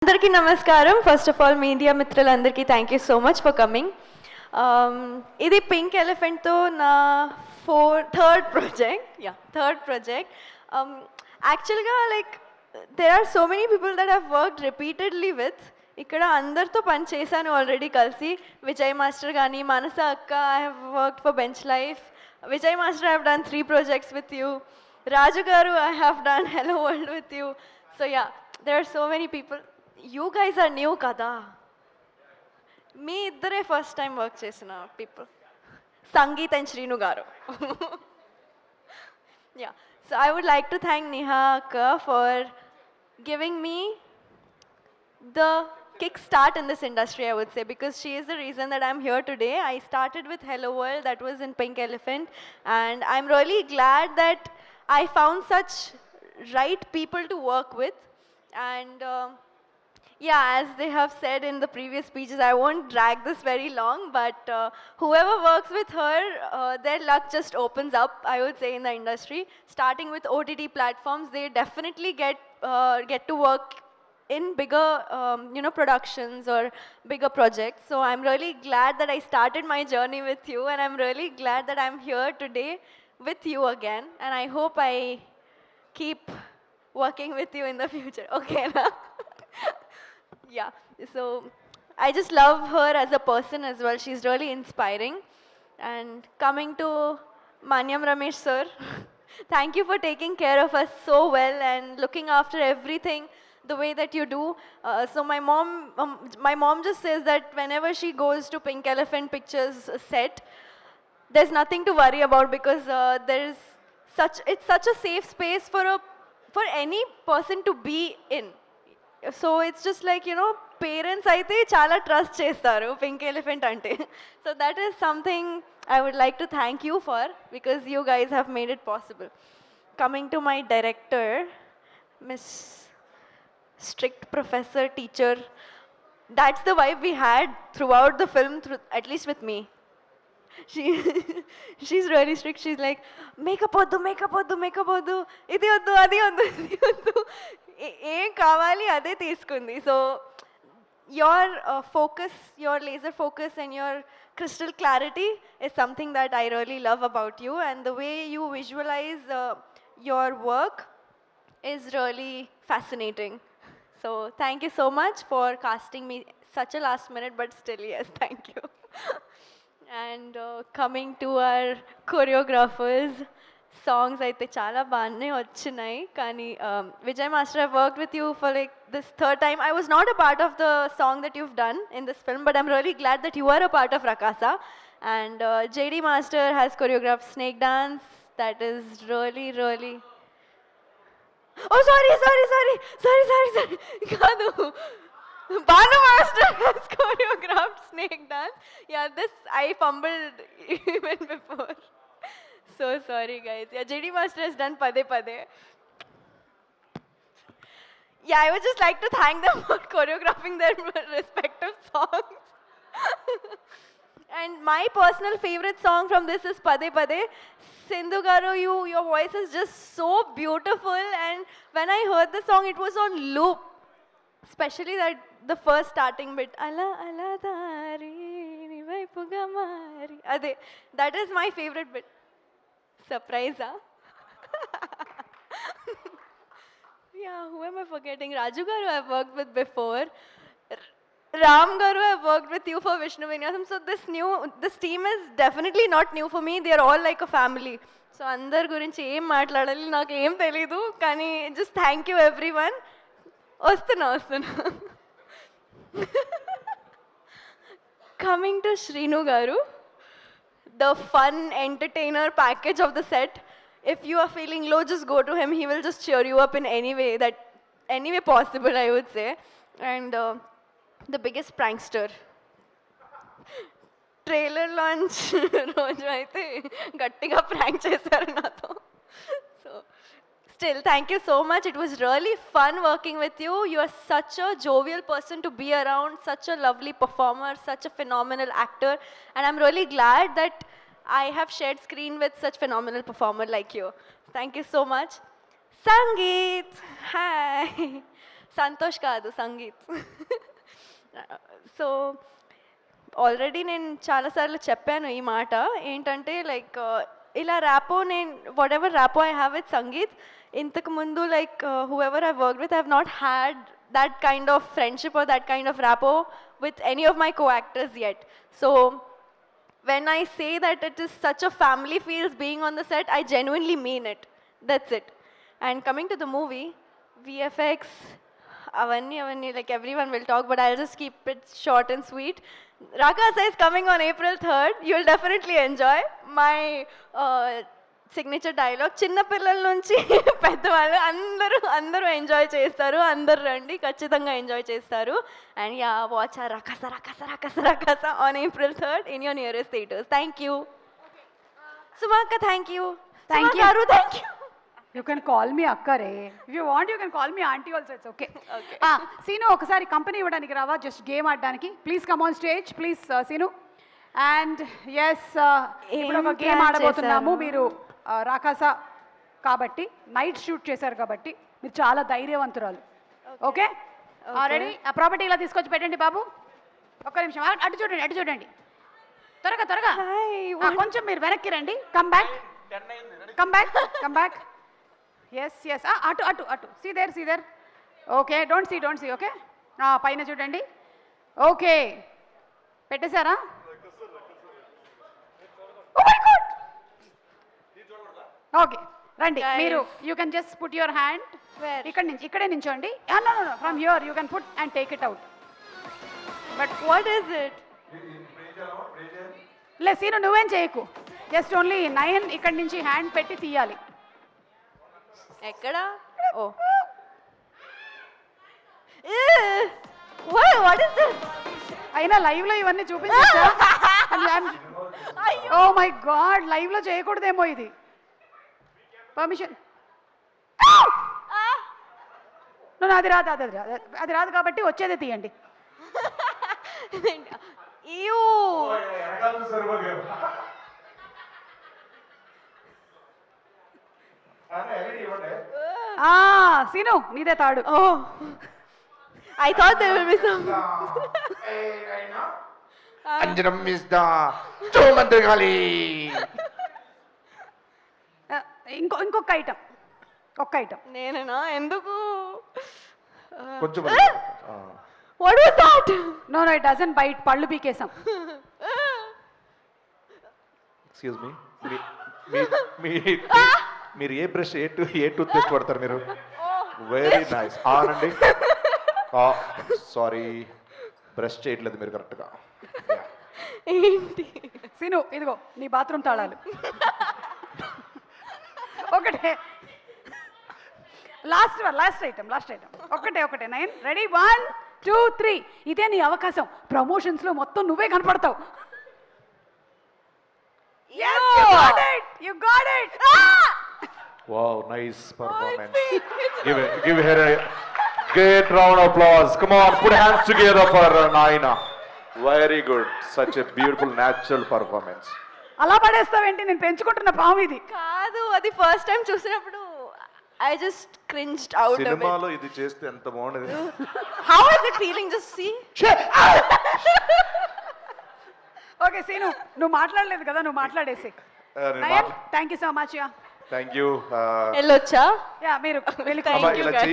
అందరికీ నమస్కారం. First of all media మిత్రులందరికీ thank you so much for coming. ఇది పింక్ ఎలిఫెంట్తో నా థర్డ్ ప్రాజెక్ట్. యాక్చువల్గా like there are so many people that have worked repeatedly with. ఇక్కడ అందరితో పని చేశాను ఆల్రెడీ కలిసి. విజయ్ మాస్టర్ కానీ, మానస అక్క, I have worked for bench life. Vijay master I have done 3 projects with you. Raju garu, I have done Hello World with you. So yeah, there are so many people. You guys are new kada. Me iddare first time work chesina people. Sangeet and Shrinu garu. Yeah. So I would like to thank Neha akka for giving me the kickstart in this industry, I would say, because she is the reason that I'm here today. I started with Hello World, that was in Pink Elephant, and I'm really glad that I found such right people to work with. And yeah, as they have said in the previous speeches, I won't drag this very long, but whoever works with her, their luck just opens up, I would say, in the industry. Starting with OTT platforms, they definitely get to work in bigger productions or bigger projects. So I'm really glad that I started my journey with you, and I'm really glad that I'm here today with you again, and I hope I keep working with you in the future. Okay na? Yeah, so I just love her as a person as well. She's really inspiring. And coming to Manyam Ramesh sir, thank you for taking care of us so well and looking after everything the way that you do. So my mom just says that whenever she goes to Pink Elephant Pictures set, there's nothing to worry about, because it's such a safe space for any person to be in. So it's just like, parents aithe chala trust chestaru Pink Elephant ante. So that is something I would like to thank you for, because you guys have made it possible. Coming to my director, Miss Strict Professor Teacher, that's the vibe we had throughout the film, at least with me. She's really strict. She's like, makeup oddu, idi oddu, adi oddu, idi oddu, ఏం కావాలి అదే తీసుకుంది. So your focus, your laser focus and your crystal clarity is something that I really love about you, and the way you visualize your work is really fascinating. So thank you so much for casting me such a last minute, but still yes, thank you. And coming to our choreographers, songs అయితే చాలా బాగానే వచ్చినాయి. కానీ Vijay master, I've worked with you for like this third time. I was not a part of the song that you've done in this film, but I'm really glad that you are a part of Rakasa. And JD Master has choreographed Snake Dance. That is really oh sorry కాదు, Banu Master has choreographed Snake Dance. Yeah, this I fumbled even before. So sorry guys. Yeah, JD Master has done Pade Pade. Yeah, I would just like to thank them for choreographing their respective songs. And my personal favorite song from this is Pade Pade. Sindhu garu, your voice is just so beautiful, and when I heard the song, it was on loop. Especially the first starting bit, ala ala dari ni vaipuga mari, ade, that is my favorite bit. Surprise, huh? Yeah, who am I forgetting? Raju garu I've worked with before. Ram garu I've worked with you for Vishnu Vinyasam. So this team is definitely not new for me. They are all like a family. So andar gurinchi em maatladali naaku em telidu, kani just thank you everyone. Ostuna. Coming to Shrinu garu, the fun entertainer package of the set. If you are feeling low, just go to him. He will just cheer you up in any way possible, I would say. And the biggest prankster. Trailer launch రోజు అయితే గట్టిగా prank చేశారు నాతో. So still, thank you so much. It was really fun working with you. You are such a jovial person to be around, such a lovely performer, such a phenomenal actor, and I'm really glad that I have shared screen with such phenomenal performer like you. Thank you so much. Sangeet, hi. Santosh కాదు, sangeet. So already నేను చాలాసార్లు చెప్పాను ఈ మాట ఏంటంటే like ఇలా rapport నేను whatever rapport I have with Sangeeth ఇంతకు ముందు like whoever I work with I have not had that kind of friendship or that kind of rapport with any of my co-actors yet. So when I say that it is such a family feels being on the set, I genuinely mean it. That's it. And coming to the movie, VFX, avanni, like everyone will talk, but I'll just keep it short and sweet. Rakasa is coming on April 3rd. You'll definitely enjoy my signature dialogue. చిన్నపిల్లల నుంచి పెద్దవాళ్ళు అందరూ enjoy చేస్తారు. అందరు రండి, ఖచ్చితంగా enjoy చేస్తారు. And you watch రకస on April 3rd in your nearest theaters. Thank you. Sumaka, thank you. Thank you. Thank you. You can call me Akkare. If you want, you can call me auntie also. It's okay. Okay. Sinu, ఒకసారి company ఇవ్వడానికి రావా, just game ఆడడానికి. Please come on stage please Seenu. And yes ఇప్పుడు ఒక game ఆడబోతున్నాము. మీరు రాకాస కాబట్టి night shoot చేశారు కాబట్టి మీరు చాలా ధైర్యవంతురాలు. Okay ready? ఆ ప్రాపర్టీ ఇలా తీసుకొచ్చి పెట్టండి బాబు. ఒక్క నిమిషం అటు చూడండి త్వరగా కొంచెం మీరు వెనక్కి రండి. Come back. ఎస్ అటు see there. Okay don't see okay. పైన చూడండి. ఓకే పెట్టేశారా? ఓకే రండి మీరు. You can just put your hand ఇక్కడే నించోండి. No from here you can put and take it out. But what is it? లే సీను నువ్వేం చేయకు, జస్ట్ ఓన్లీ 9 ఇక్కడి నుంచి హ్యాండ్ పెట్టి తీయాలి. ఎక్కడ? Oh what is this? అయినా లైవ్ లో ఇవన్నీ చూపించచ్చా? ఓ మై గాడ్, లైవ్ లో చేయకూడదేమో ఇది. పర్మిషన్ అది రాదు కాబట్టి వచ్చేదే తీయండి. సీను నీదే తాడు. I thought there will be some. Anjanam is the Chomandragali. ఇంకొక ఐటమ్ నేనేనా? ఎందుకు? కొంచెం What was that? No, it doesn't bite. పళ్ళు పీకేసాం. ఎక్స్క్యూజ్ మీ మీరు ఏ బ్రష్ ఏ టూత్ పేస్ట్ వాడతారు మీరు? Very nice. ఆనండి. సారీ బ్రష్ చేయట్లేదు మీరు కరెక్ట్గా. ఏంటి? సీను ఇదిగో నీ బాత్రూమ్ తాళాలు. ఒకటే లాస్ట్ ఐటమ్ ఒకటే 9 రెడీ 1 2 3. ఇదే నీ అవకాశం. ప్రమోషన్స్ లో మొత్తం నువ్వే కనపడతావు. You got it. Wow, nice performance. Give her a great round of applause. Come on, put hands together for Naina. Very good. Such a beautiful natural performance. అలా పడేస్తావేంటి? నేను పెంచుకుంటున్న పాము ఇది కాదు. అది ఫస్ట్ టైం చూసినప్పుడు I just cringed out a bit. సినిమాలో ఇది చేస్తే ఎంత బాగుండేది. How is it feeling? Just see. Okay Seenu నువ్వు మాట్లాడలేదు కదా, నువ్వు మాట్లాడేసి. Thank you so much. Thank you. వెళ్ళొచ్చా? మీరు వెళ్ళి Thank you, guys.